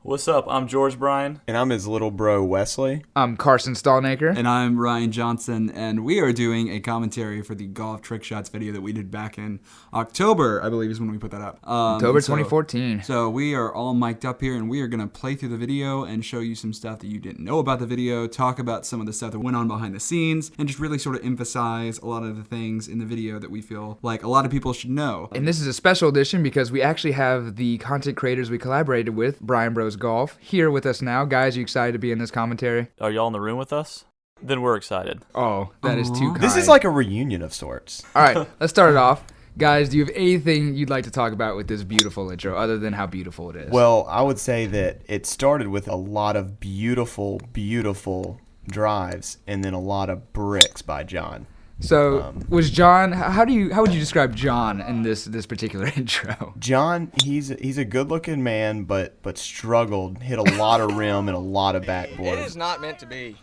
What's up? I'm George Bryan. And I'm his little bro, Wesley. I'm Carson Stallnaker. And I'm Ryan Johnson, and we are doing a commentary for the golf trick shots video that we did back in October, I believe is when we put that up. October 2014. So we are all mic'd up here, and we are going to play through the video and show you some stuff that you didn't know about the video, talk about some of the stuff that went on behind the scenes, and just really sort of emphasize a lot of the things in the video that we feel like a lot of people should know. And this is a special edition because we actually have the content creators we collaborated with, Bryan Bros Golf, here with us now. Guys, are you excited to be in this commentary? Are y'all in the room with us? Then we're excited. Oh, that is too kind. This is like a reunion of sorts. All right, let's start it off. Guys, do you have anything you'd like to talk about with this beautiful intro other than how beautiful it is? Well, I would say that it started with a lot of beautiful, beautiful drives and then a lot of bricks by John. So, was John, how would you describe John in this particular intro? John, he's a good-looking man, but struggled, hit a lot of rim and a lot of backboard. It is not meant to be.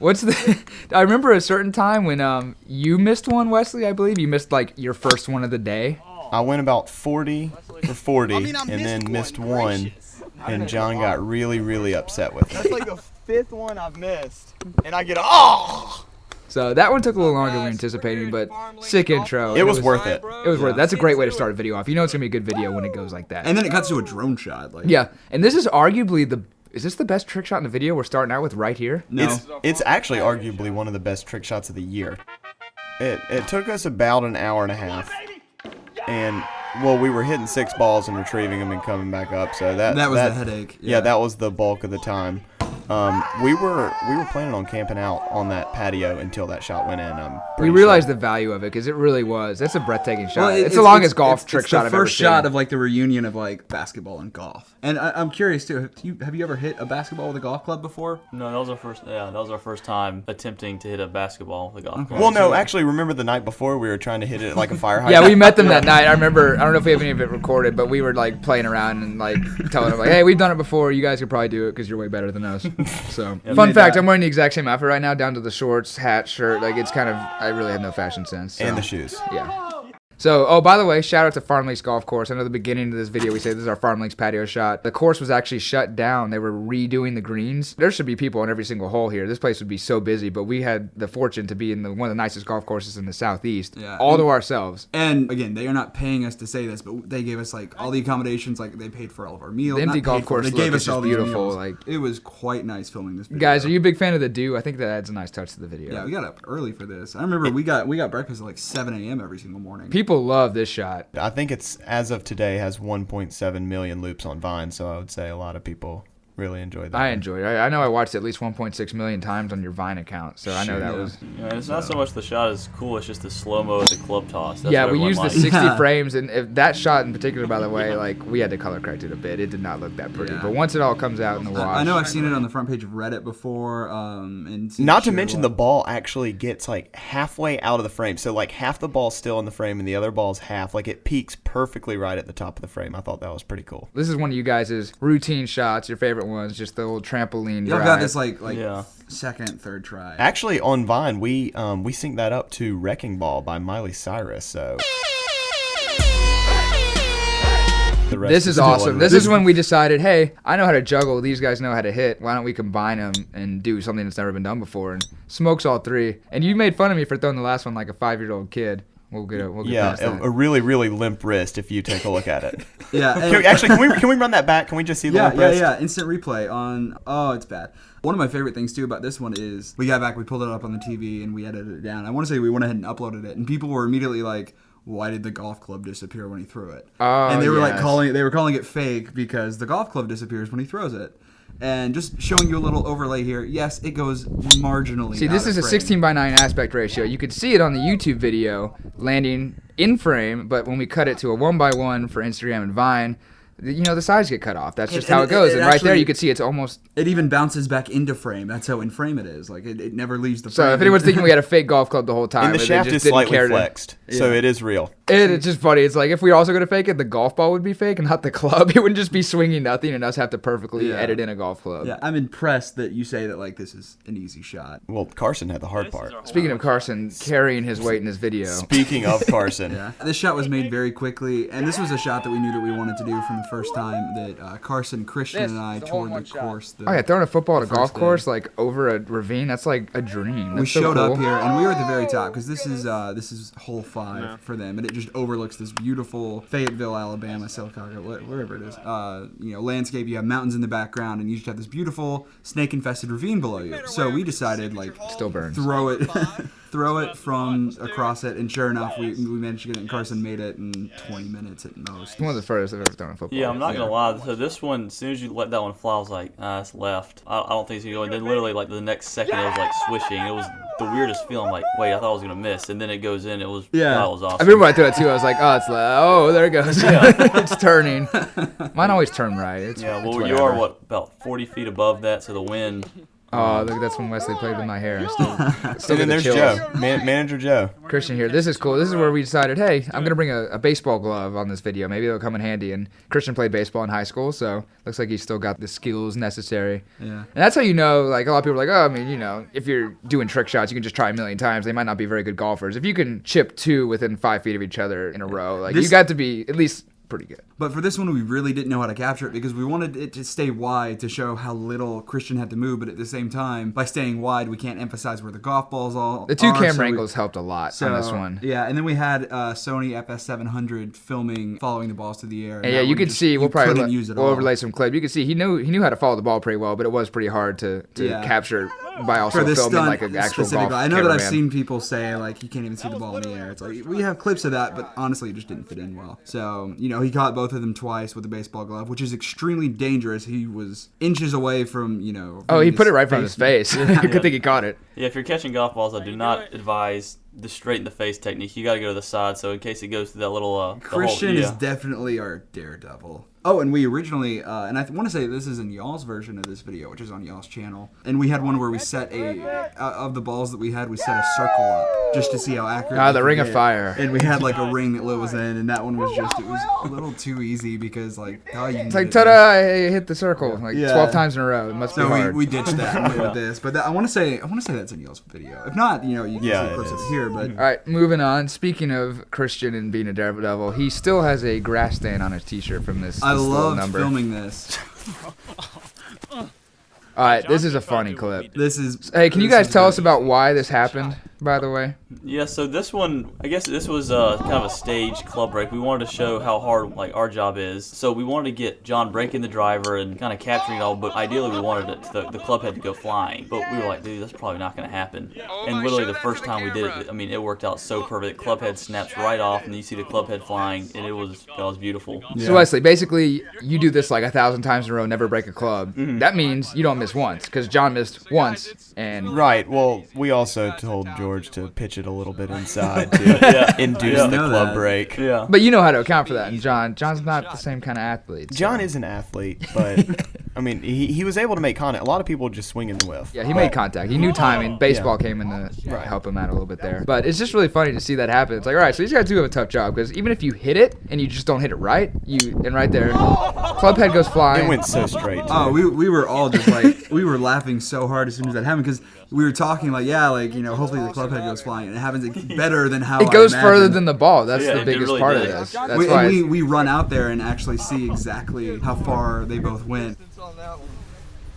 I remember a certain time when you missed one, Wesley, I believe. You missed, like, your first one of the day. I went about 40 for 40 and then missed one, and John got really, really upset with That's it. like the fifth one I've missed, and I get oh! So that one took a little longer than we were anticipating, but sick intro. It was worth it. It was worth it. That's a great way to start a video off. You know it's going to be a good video when it goes like that. And then it cuts to a drone shot. Yeah, and this is arguably is this the best trick shot in the video we're starting out with right here? No. It's actually arguably one of the best trick shots of the year. It took us about an hour and a half, and well, we were hitting 6 balls and retrieving them and coming back up, so that was the headache. Yeah, that was the bulk of the time. We were planning on camping out on that patio until that shot went in. We realized the value of it because it really was. That's a breathtaking shot. Well, it's the longest golf trick shot I've I've ever seen. the first shot of like the reunion of like basketball and golf. And I'm curious too. Have you ever hit a basketball with a golf club before? No, that was our first time attempting to hit a basketball with a golf club. Well, no, actually, remember the night before we were trying to hit it like a fire hydrant? Yeah, we met them that night. I remember. I don't know if we have any of it recorded, but we were like playing around and like telling them like, "Hey, we've done it before. You guys could probably do it because you're way better than us." So, fun fact: I'm wearing the exact same outfit right now, down to the shorts, hat, shirt. Like it's kind of. I really have no fashion sense. So. And the shoes. Yeah. So, by the way, shout out to Farm Lakes Golf Course. I know the beginning of this video we say this is our Farm Lakes patio shot. The course was actually shut down. They were redoing the greens. There should be people on every single hole here. This place would be so busy, but we had the fortune to be in one of the nicest golf courses in the Southeast, all to ourselves. And again, they are not paying us to say this, but they gave us like all the accommodations. Like they paid for all of our meals. The empty golf course They gave us all these beautiful. meals. Like it was quite nice filming this video. Guys, are you a big fan of the dew? I think that adds a nice touch to the video. Yeah, we got up early for this. I remember we got breakfast at like 7 a.m. every single morning. People love this shot. I think it's, as of today, has 1.7 million loops on Vine, so I would say a lot of people really enjoyed that. I enjoyed it. I know I watched it at least 1.6 million times on your Vine account, so I know that was... Yeah, it's not so much the shot is cool, it's just the slow-mo at the club toss. That's yeah, what we used the everyone 60 frames, and if that shot in particular, by the way, like we had to color correct it a bit. It did not look that pretty, but once it all comes out in the wash... I know I've seen it on the front page of Reddit before. And not to mention the ball actually gets like halfway out of the frame, so like half the ball's still in the frame and the other ball's half. Like it peaks perfectly right at the top of the frame. I thought that was pretty cool. This is one of you guys' routine shots, your favorite ones, just the old trampoline Y'all drive. got this like second, third try. Actually, on Vine, we synced that up to Wrecking Ball by Miley Cyrus, so... This is awesome. This is when we decided, hey, I know how to juggle. These guys know how to hit. Why don't we combine them and do something that's never been done before? And smokes all three. And you made fun of me for throwing the last one like a 5-year-old kid. We'll get past that. a really, really limp wrist if you take a look at it. Yeah. Can we run that back? Can we just see the limp wrist? Yeah. Instant replay on. Oh, it's bad. One of my favorite things too about this one is we got back, we pulled it up on the TV, and we edited it down. I want to say we went ahead and uploaded it, and people were immediately like, "Why did the golf club disappear when he threw it?" And they were like calling it fake because the golf club disappears when he throws it. And just showing you a little overlay here. Yes, it goes marginally. See, this is a 16:9 aspect ratio. You could see it on the YouTube video landing in frame, but when we cut it to a 1:1 for Instagram and Vine, the sides get cut off. That's just how it goes. And right there, you can see it's almost... It even bounces back into frame. That's how in frame it is. Like, it never leaves the frame. So if anyone's thinking we had a fake golf club the whole time... And the shaft is slightly flexed, so it is real. It's just funny. It's like if we were also going to fake it, the golf ball would be fake and not the club. It wouldn't just be swinging nothing and us have to perfectly edit in a golf club. Yeah, I'm impressed that you say that, like, this is an easy shot. Well, Carson had the hard part. Speaking of Carson carrying his weight in his video. Speaking of Carson. This shot was made very quickly, and this was a shot that we knew that we wanted to do from the first time that Carson, Christian, and I toured the course. Oh yeah, throwing a football at a golf first day. course like over a ravine, that's like a dream. We That's so showed cool. up here, and we were at the very top because this is hole 5 for them, and it just overlooks this beautiful Fayetteville, Alabama, Silicaca, wherever it is. Landscape. You have mountains in the background, and you just have this beautiful snake-infested ravine below you. So we decided Still burns. throw it from across it, and sure enough, we managed to get it, and Carson made it in 20 minutes at most. One of the furthest I've ever thrown a football. Yeah, I'm not gonna lie. So this one, as soon as you let that one fly, I was like, it's left. I don't think it's gonna go. And then literally like the next second, it was like swishing. It was the weirdest feeling. Like, wait, I thought I was gonna miss, and then it goes in. It was that was awesome. I remember when I threw it too. I was like, oh, there it goes. It's turning. Mine always turn right. It's, Yeah, it's well, you whatever. are about 40 feet above that, so the wind. Oh, look, that's when Wesley played with my hair. I still And get then the there's chills. Joe, Manager Joe. Christian here. This is cool. This is where we decided, hey, I'm gonna bring a baseball glove on this video. Maybe it'll come in handy. And Christian played baseball in high school, so looks like he's still got the skills necessary. Yeah. And that's how you know. Like a lot of people are like, oh, I mean, if you're doing trick shots, you can just try a million times. They might not be very good golfers. If you can chip 2 within 5 feet of each other in a row, like you got to be at least pretty good. But for this one, we really didn't know how to capture it because we wanted it to stay wide to show how little Christian had to move. But at the same time, by staying wide, we can't emphasize where the golf balls all The 2 are, camera so angles helped a lot on this one. Yeah, and then we had Sony FS700 filming, following the balls to the air. And yeah, you can see. We'll probably use it we'll all. overlay some clip. You can see he knew how to follow the ball pretty well, but it was pretty hard to capture by also for this filming stunt like an actual specifically. golf I know that I've cameraman. seen people say like you can't even see the ball in the air. It's like we have clips of that, but honestly, it just didn't fit in well. So he caught both of them twice with the baseball glove, which is extremely dangerous. He was inches away from Oh, he put it right in front of his face. Good thing he caught it. Yeah, if you're catching golf balls, I do not advise the straight in the face technique. You got to go to the side, so in case it goes through that little Christian is definitely our daredevil. Oh, and we originally, and I want to say this is in y'all's version of this video, which is on y'all's channel. And we had one where we set of the balls that we had, we set a circle up just to see how accurate. Ah, we the could Ring of get. Fire. And we had like a ring that Lil was in, and that one was just, it was a little too easy because like, oh, you It's like, ta-da, I hit the circle like 12 times in a row. It must be So hard. we ditched that and went with this. But I want to say that's in y'all's video. If not, you can see clips of it here. But All right, moving on. Speaking of Christian and being a daredevil, he still has a grass stain on his t-shirt from this I little love number. filming this. All right, this is a funny clip. This is. Hey, can you this guys is tell great. us about why this happened, by the way? Yeah, so this one, I guess this was kind of a stage club break. We wanted to show how hard our job is. So we wanted to get John breaking the driver and kind of capturing it all, but ideally we wanted it the club head to go flying. But we were like, dude, that's probably not going to happen. And literally the first time we did it, I mean, it worked out so perfect. The club head snaps right off, and you see the club head flying, and it was beautiful. So Wesley, basically, you do this like 1,000 times in a row, never break a club. That means you don't miss once, because John missed once, and Right. Well, we also told George to pitch it a little bit inside to induce the know club that. break. Yeah. but you know how to account for that. And John's not the same kind of athlete. so- John is an athlete, but I mean, he was able to make contact. A lot of people just swing and whiff. Yeah, he made contact. He knew timing. Baseball came in to help him out a little bit there. But it's just really funny to see that happen. It's like, all right, so these guys do have a tough job because even if you hit it and you just don't hit it right, and right there, club head goes flying. It went so straight. Too. Oh, we were all just like, we were laughing so hard as soon as that happened because we were talking like, hopefully the club head goes flying and it happens better than how It goes I further imagined. than the ball. That's Yeah, the it biggest really part of did. this. That's we, why. and we run out there and actually see exactly how far they both went.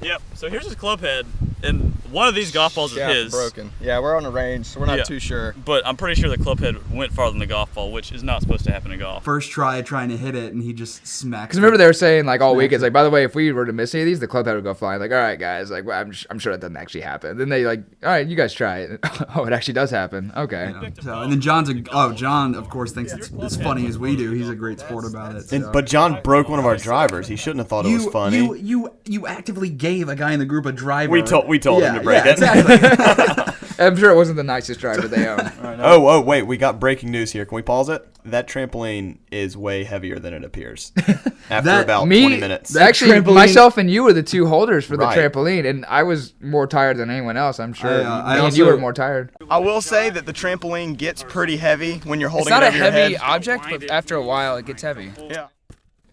Yep. So here's his club head, and one of these golf balls is his. broken. Yeah, we're on the range, so we're not too sure. But I'm pretty sure the club head went farther than the golf ball, which is not supposed to happen in golf. First try trying to hit it and he just smacks. Because remember they were saying like all week, it's like, by the way, if we were to miss any of these, the club head would go flying. Like, all right, guys, like well, I'm sure that doesn't actually happen. Then they like, all right, you guys try it. Oh, it actually does happen. Okay. So and then John of course thinks it's as funny as we do. He's a great sport about it. So. But John broke one of our drivers. He shouldn't have thought it was funny. You actively gave a guy in the group a driver. We told him to break it. Exactly. I'm sure it wasn't the nicest driver they own. Oh, wait, we got breaking news here. Can we pause it? That trampoline is way heavier than it appears. After about 20 minutes. Actually, Trampoline- myself and you were the two holders for the Right. trampoline, and I was more tired than anyone else. I'm sure. I Me and also- you were more tired. I will say that the trampoline gets pretty heavy when you're holding It's not it a over your heavy head. object, but after a while it gets heavy. Yeah.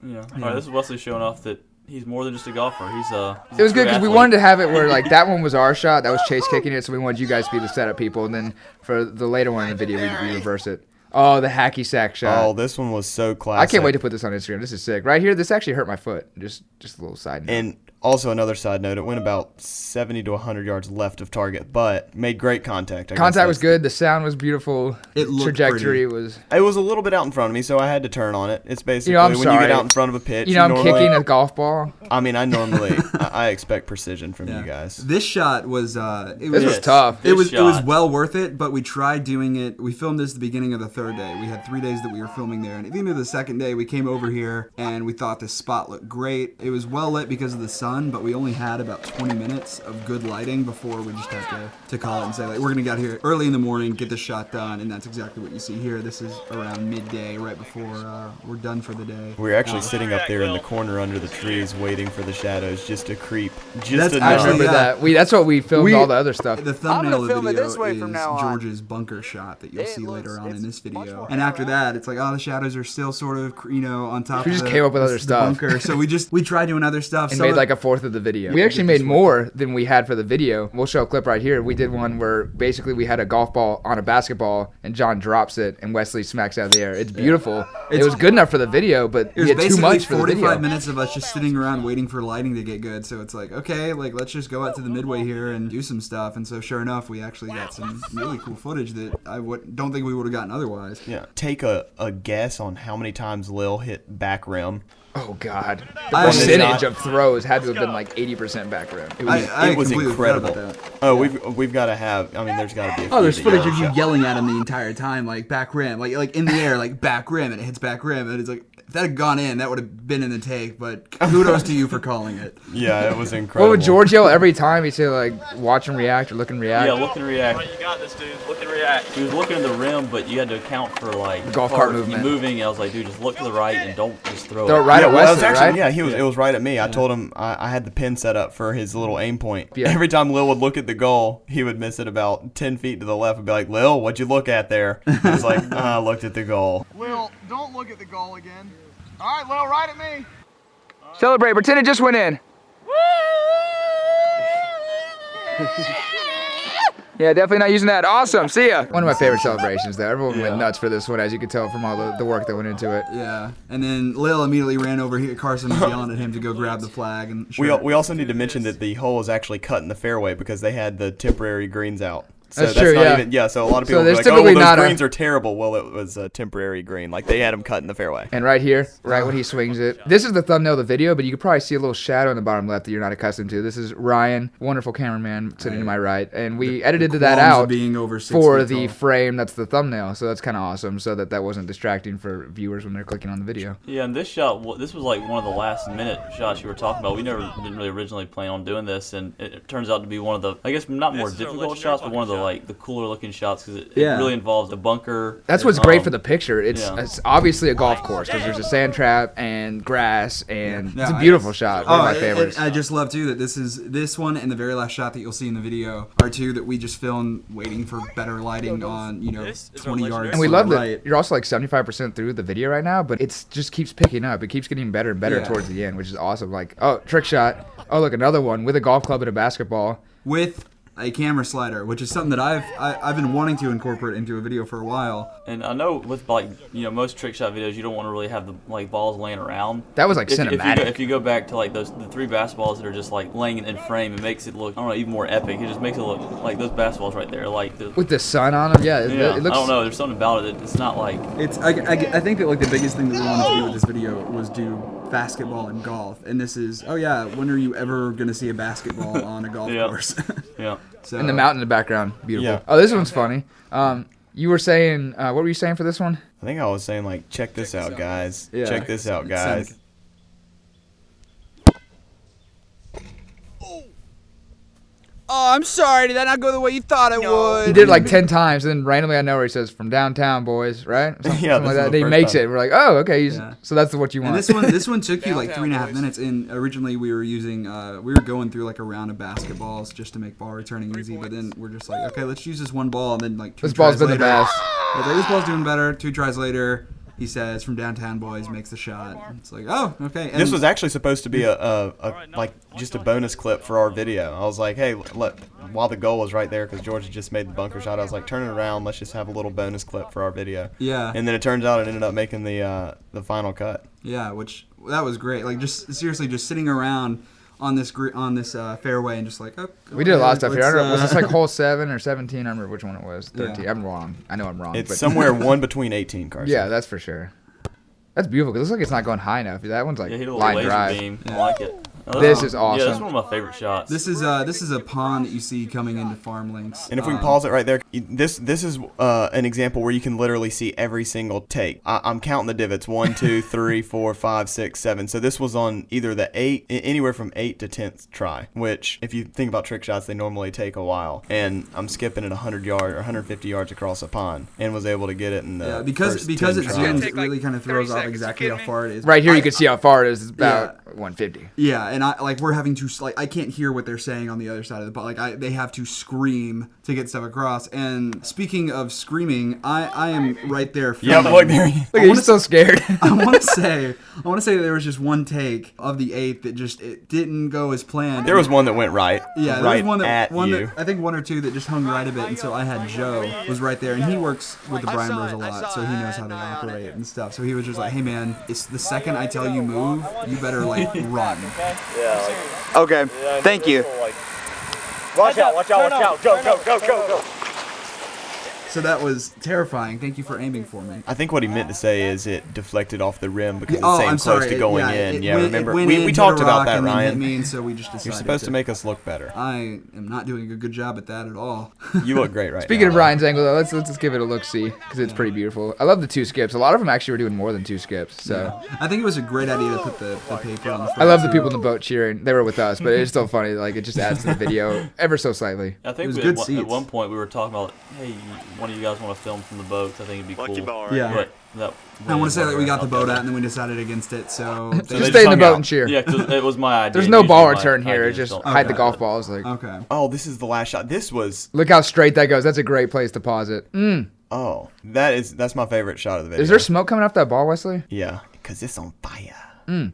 All right, this is Wesley showing off that he's more than just a golfer. He's It was good because we wanted to have it where like that one was our shot, that was Chase kicking it, so we wanted you guys to be the setup people, and then for the later one in the video we reverse it. Oh, the hacky sack shot. Oh, this one was so classic. I can't wait to put this on Instagram. This is sick. Right here, this actually hurt my foot. Just a little side note. And also another side note, it went about 70 to 100 yards left of target, but made great contact. Contact was good. The sound was beautiful. It looked Trajectory pretty. was. It was a little bit out in front of me, so I had to turn on it. It's basically I'm when sorry. you get out in front of a pitch. You know, I'm normally, kicking a golf ball. I mean, I normally I expect precision from you guys. This shot was This was tough. It was shot. well worth it, but we tried doing it. We filmed this at the beginning of the third day. We had 3 days that we were filming there, and at the end of the second day, we came over here and we thought this spot looked great. It was well lit because of the sun, but we only had about 20 minutes of good lighting before we just had to call it and say, like, we're gonna get out here early in the morning, get this shot done, and that's exactly what you see here. This is around midday, right before we're done for the day. We were actually sitting up there in the corner under the trees, waiting for the shadows just to creep. Just That's enough. I actually- remember yeah. that. That's what we filmed all the other stuff. The thumbnail of the film it video this way is from now on. George's bunker shot that you'll see later on in this much video. more And after that, it's like, oh, the shadows are still sort of, on top We of just the, came up with other the stuff. bunker. So we tried doing other stuff. And Some made of- like a fourth of the video. We actually made more than we had for the video. We'll show a clip right here. We did one where basically we had a golf ball on a basketball and John drops it and Wesley smacks out of the air. It's beautiful. It was good enough for the video, but It we was had too basically much for the 45 video. minutes of us just sitting around waiting for lighting to get good. So it's like, okay, like let's just go out to the midway here and do some stuff. And so sure enough, we actually got some really cool footage that I don't think we would have gotten otherwise. Yeah. Take a guess on how many times Lil hit back rim. Oh God, the I- percentage of throws had to have been like 80% back rim. It was, I It was completely forgot incredible. about that. Oh, we've got to have. I mean, there's got to be. Oh, there's footage of you Yeah. yelling at him the entire time, like back rim, like in the air, like back rim, and it hits back rim, and it's like if that had gone in, that would have been in the take. But kudos to you for calling it. Yeah, it was incredible. what would George yell every time? He'd say like, "Watch and react" or "Look and react." Yeah, look and react. You got this, dude. Look and react. He was looking at the rim, but you had to account for like The golf cart movement. moving. And I was like, dude, just look to the right and don't just throw Throw it. it right Yeah, at well, it was Wesley, actually, right? yeah, it was right at me. I told him I had the pin set up for his little aim point. Yeah. Every time Lil would look at the goal, he would miss it about 10 feet to the left and be like, Lil, what'd you look at there? I was like, I looked at the goal. Will, don't look at the goal again. All right, Will, right at me. Celebrate. Pretend it just went in. Yeah, definitely not using that. Awesome. See ya. One of my favorite celebrations, though. Everyone went nuts for this one, as you could tell from all the work that went into it. Yeah, and then Lil immediately ran over here. Carson was yelling at him to go grab the flag, and We also need to mention that the hole is actually cut in the fairway because they had the temporary greens out. So That's true, not yeah. Even, yeah, so a lot of So people were there's like, oh, typically well, not those a- greens are terrible. Well, it was a temporary green. Like, they had them cut in the fairway. And right here, right when he swings it. This is the thumbnail of the video, but you could probably see a little shadow in the bottom left that you're not accustomed to. This is Ryan, wonderful cameraman, sitting to my right. And we edited that qualms of out being over 6 for feet the tall. frame that's the thumbnail. So that's kind of awesome, so that wasn't distracting for viewers when they're clicking on the video. Yeah, and this shot, this was like one of the last minute shots you were talking about. We didn't really originally plan on doing this, and it turns out to be one of the, I guess not more difficult shots, but one of the like the cooler looking shots because it Yeah. really involves the bunker. That's what's great for the picture. It's yeah. it's obviously a golf course because there's a sand trap and grass, and Yeah, it's a beautiful shot. One of my and favorites. I just love too that this one and the very last shot that you'll see in the video are two that we just filmed waiting for better lighting on 20 yards. And we to love the that right. you're also like 75% through the video right now, but it just keeps picking up. It keeps getting better and better Yeah. towards the end, which is awesome. Like, oh, trick shot. Oh, look, another one with a golf club and a basketball. with a camera slider, which is something that I've been wanting to incorporate into a video for a while. And I know with like most trick shot videos, you don't want to really have the like balls laying around. That was like If cinematic. you go back to like the 3 basketballs that are just like laying in frame, it makes it look even more epic. It just makes it look like those basketballs right there, like the. With the sun on them, yeah, Yeah, it looks. I don't know. There's something about it. It's not like. It's I think that like the biggest thing that we wanted to do with this video was do basketball and golf, and this is when are you ever gonna see a basketball on a golf Yeah. course? Yeah. So, And the mountain in the background, beautiful. Yeah. Oh, this one's funny. You were saying, what were you saying for this one? I think I was saying, like, check this out, guys. Yeah. Check this out, It guys. sounded- Oh, I'm sorry. Did that not go the way you thought it He would? did it like 10 times, and then randomly I know where he says, "From downtown, boys," right? Something, Yeah, something this like is that. the And he first makes time. it. We're like, oh, okay. Yeah. So that's what you want. And this one took you like 3.5 minutes. And originally we were using we were going through like a round of basketballs just to make ball returning easy. But then we're just like, okay, let's use this one ball, and then like 2 This ball's tries been the later, best. I was like, this ball's doing better. 2 tries later, He says, "From downtown, boys," makes the shot. It's like, oh, okay. And This was actually supposed to be a like just a bonus clip for our video. I was like, hey, look, while the goal was right there because George had just made the bunker shot, I was like, turn it around. Let's just have a little bonus clip for our video. Yeah. And then it turns out it ended up making the final cut. Yeah, which that was great. Like, just seriously, just sitting around on this fairway and just like, oh, We did a lot of stuff here. I don't know, was this let's, like hole 7 or 17? I don't remember which one it was. 13. I'm wrong. I know I'm wrong. It's but somewhere one between 18 cars. yeah, that's for sure. That's beautiful. 'Cause it looks like it's not going high enough. That one's like Yeah, he did a little line laser drive. beam. I like it. This is awesome. Yeah, that's one of my favorite shots. This is a pond that you see coming into farm links. And if we can pause it right there, this is an example where you can literally see every single take. I'm counting the divots: 1, 2, 3, 4, 5, 6, 7. So this was on either the anywhere from 8 to 10th try. Which, if you think about trick shots, they normally take a while. And I'm skipping it 100 yards or 150 yards across a pond, and was able to get it in the because first 10 it tries. zooms, it really kind of throws off exactly how far it is. Right here, you can see how far it is. It's about 150. Yeah, and we're having to I can't hear what they're saying on the other side of the pond. Like they have to scream to get stuff across. And speaking of screaming, I am right there. Yeah, filming. look there. Look, he's so scared. I want to say there was just one take of the 8 that just it didn't go as planned. There was one that went right. Yeah, there right was at you. that I think 1 or 2 that just hung right a bit, and so I had Joe was right there, and he works with the Bryan Bros a lot, so he knows how they operate and stuff. So he was just like, "Hey man, it's the second I tell you move, you better like run." Okay, thank you. Watch out, watch out, watch out. Go, go, go, go, go. So that was terrifying. Thank you for aiming for me. I think what he meant to say is it deflected off the rim because Oh, it's the same I'm close sorry. to going it in. Yeah, went- remember it went we in, hit talked a about rock, that, and then hit Ryan. me, and so we just decided You're supposed to make us look better. I am not doing a good job at that at all. You look great right Speaking now. of Ryan's angle, though, let's just give it a look-see because it's pretty beautiful. I love the 2 skips. A lot of them actually were doing more than 2 skips. So I think it was a great idea to put the paper on the front. I love the too. people in the boat cheering. They were with us, but it's still funny. Like it just adds to the video ever so slightly. I think was we good at seats. one point we were talking about, hey, one of you guys want to film from the boats? I think it'd be cool. Yeah. But that I want to say that we got the boat okay. out and then we decided against it. So Just they stay in just the hung boat out. and cheer. Yeah, 'cause it was my idea. There's no Usually ball my return here. ideas Just don't hide the happen. golf balls. Like, okay. Oh, this is the last shot. This was look how straight that goes. That's a great place to pause it. oh, that's my favorite shot of the video. Is there smoke coming off that ball, Wesley? Yeah, because it's on fire.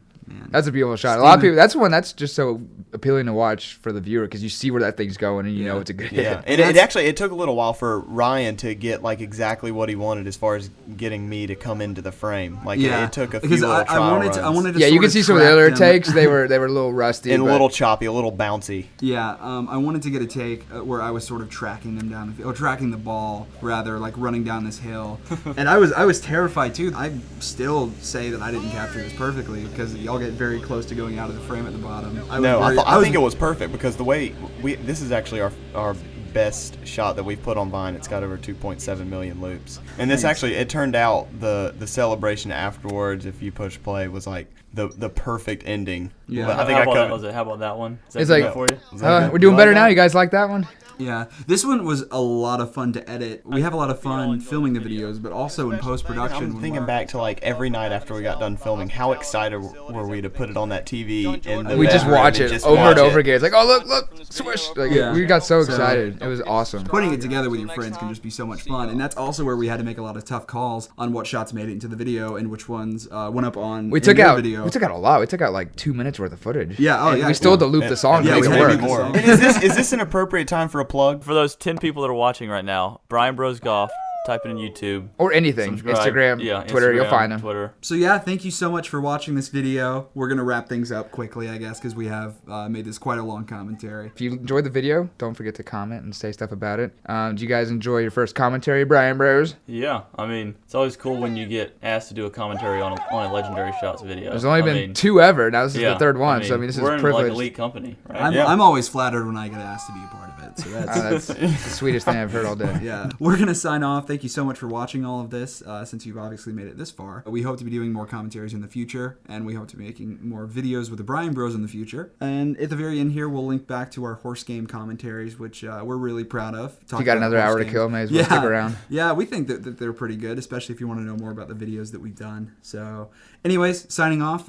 That's a beautiful shot. A lot of people. That's one that's just so appealing to watch for the viewer because you see where that thing's going and you know it's a good Yeah, hit. and it took a little while for Ryan to get like exactly what he wanted as far as getting me to come into the frame. Like it took a few because little trial runs. I wanted to Yeah, you sort can of see some of the track other them. takes. They were a little rusty. and a but- little choppy, a little bouncy. Yeah, I wanted to get a take where I was sort of tracking them down, or tracking the ball rather, like running down this hill. And I was terrified too. I still say that I didn't capture this perfectly because y'all get very close to going out of the frame at the bottom. I think it was perfect because the way this is actually our best shot that we've put on Vine. It's got over 2.7 million loops. And this actually, it turned out the celebration afterwards, if you push play, was like the perfect ending. Yeah. But I How think about how about that one? Is that It's good like- for you? Is that good? we're doing You better like now. that? You guys like that one? Yeah, this one was a lot of fun to edit. We have a lot of fun filming the videos, but also in post-production. I'm when thinking back to like every night after we got done filming, how excited were we to put it on that TV in the We just bedroom watch and it just over watch and over it. again. It's like, oh look, swish! Like Yeah. we got so So- excited. It was awesome. Putting it together with your friends can just be so much fun, and that's also where we had to make a lot of tough calls on what shots made it into the video and which ones went up on. We in took your out video. a lot. We took out like 2 minutes worth of footage. Yeah, oh, And yeah, we still had to yeah. loop the song Yeah, to we make it had to work. do more. And is this an appropriate time for a plug? For those 10 people that are watching right now, Bryan Bros Golf, type it in YouTube. Or anything. Subscribe. Instagram, Yeah, Twitter, you'll Instagram, find them. Twitter. So yeah, thank you so much for watching this video. We're gonna wrap things up quickly, I guess, because we have made this quite a long commentary. If you enjoyed the video, don't forget to comment and say stuff about it. Did you guys enjoy your first commentary, Bryan Bros? Yeah, I mean, it's always cool when you get asked to do a commentary on a Legendary Shots video. There's only I been mean, 2 ever. Now this is yeah, the 3rd one. So I mean, this we're is in like privileged. elite company, right? I'm always flattered when I get asked to be a part of it. So that's That's the sweetest thing I've heard all day. yeah. We're gonna sign off. Thank you so much for watching all of this. Since you've obviously made it this far, we hope to be doing more commentaries in the future, and we hope to be making more videos with the Bryan Bros in the future. And at the very end here, we'll link back to our horse game commentaries, which we're really proud of. If you got another hour to kill, may as well stick around. Yeah, we think that they're pretty good, especially if you want to know more about the videos that we've done. So, anyways, signing off.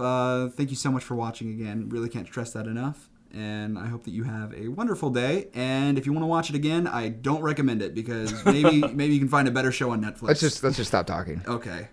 Thank you so much for watching again. Really can't stress that enough. And I hope that you have a wonderful day. And if you want to watch it again, I don't recommend it because maybe you can find a better show on Netflix. Let's just stop talking. Okay.